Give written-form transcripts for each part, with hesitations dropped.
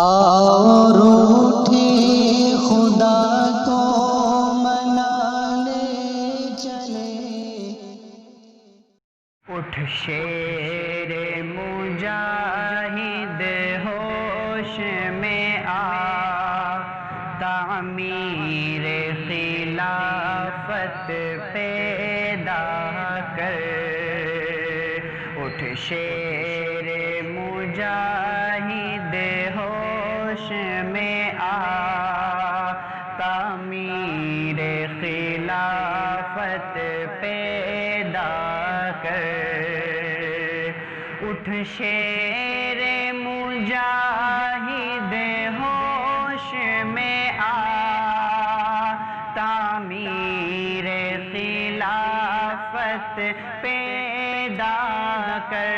اور اٹھے خدا کو منانے چلے، اٹھ شیر مجاہد ہوش میں آ، تعمیر خلافت پیدا کر۔ اٹھ شیر مجاہد ہوش میں آ، تعمیر خلافت پیدا کر۔ اٹھ شیر مجاہد ہوش میں آ، تعمیر خلافت پیدا کر۔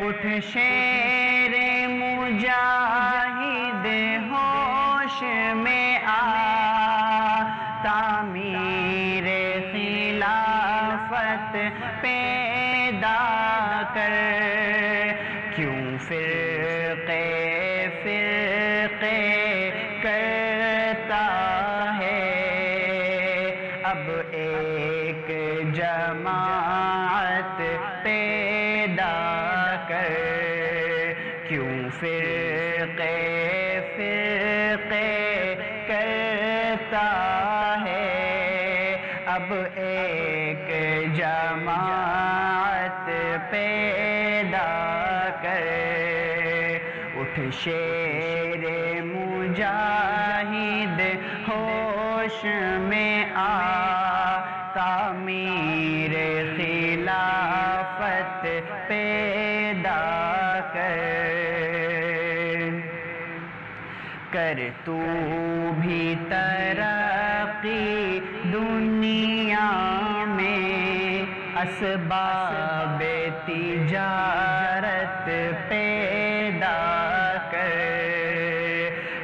اٹھ شیر مجاہد ہوش میں آ، تعمیر خلافت پیدا کر۔ کیوں فرقے فرقے کرتا ہے، اب ایک جماعت پیدا کر۔ کیوں فرقے فرقے کرتا ہے، اب ایک جماعت پیدا کر۔ اٹھ شیر مجاہد ہوش میں آ، تعمیر خلافت پیدا کر۔ کر تو بھی ترقی دنیا میں، اسباب تجارت پیدا کر۔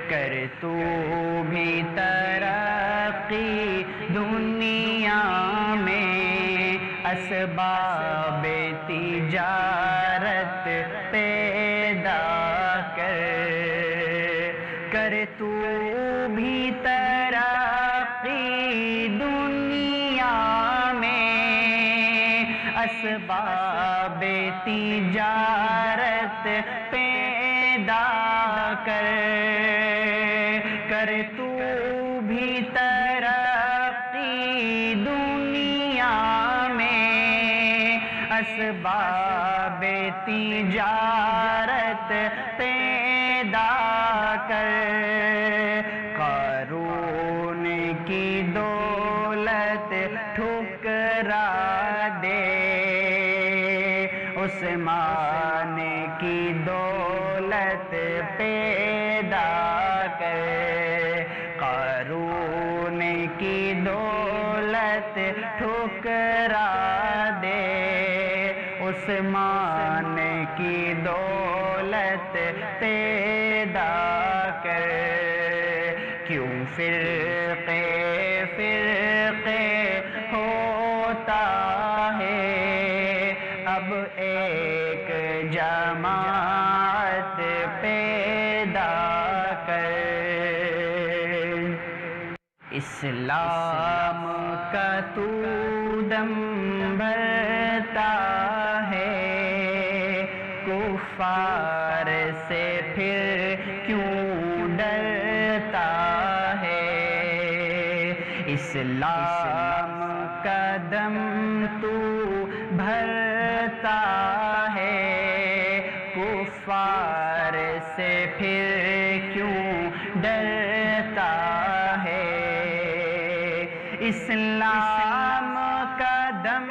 کر تو بھی ترقی دنیا میں، اسباب تجارت پیدا کر۔ کر تو بھی ترقی دنیا میں، اسباب تجارت پیدا کر۔ کر تو بھی ترقی دنیا میں، اسباب تجارت پیدا کر۔ قارون کی دولت ٹھکرا دے، عثمان کی دولت پیدا کر۔ قارون کی دولت ٹھکرا دے، عثمان کی دولت پیدا کر۔ کیوں فرقے فرقے ہوتا ہے، اب ایک جماعت پیدا کر۔ اسلام کا تو دم بھرتا ہے، کفار سے پھر کیوں ڈرتا ہے۔ اسلام کا دم تو بھرتا ہے، کفار سے پھر کیوں ڈرتا ہے۔ اسلام کا دم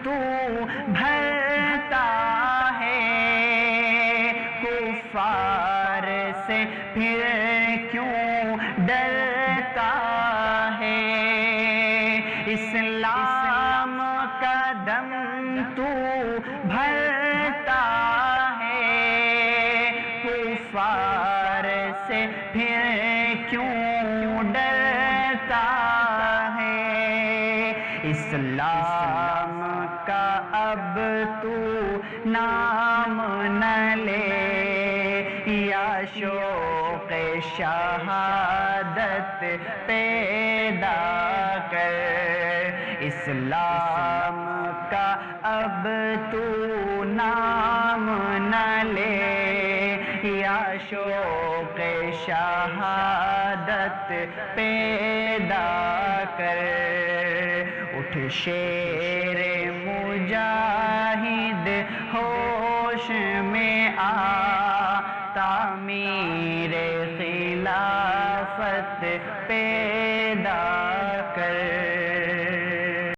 تو بھرتا ہے، کفار سے پھر کیوں ڈرتا ہے۔ اسلام کا دم تو بھرتا ہے، کفار سے پھر کیوں ڈرتا ہے۔ اسلام کا اب تو نام نہ لے، یا شوق شہادت پیدا کر، اسلام کا اب تو نام نہ لے، یا شوق شہادت پیدا کر، اٹھ شیر مجاہد ہوش میں آ، تعمیر خلافت پیدا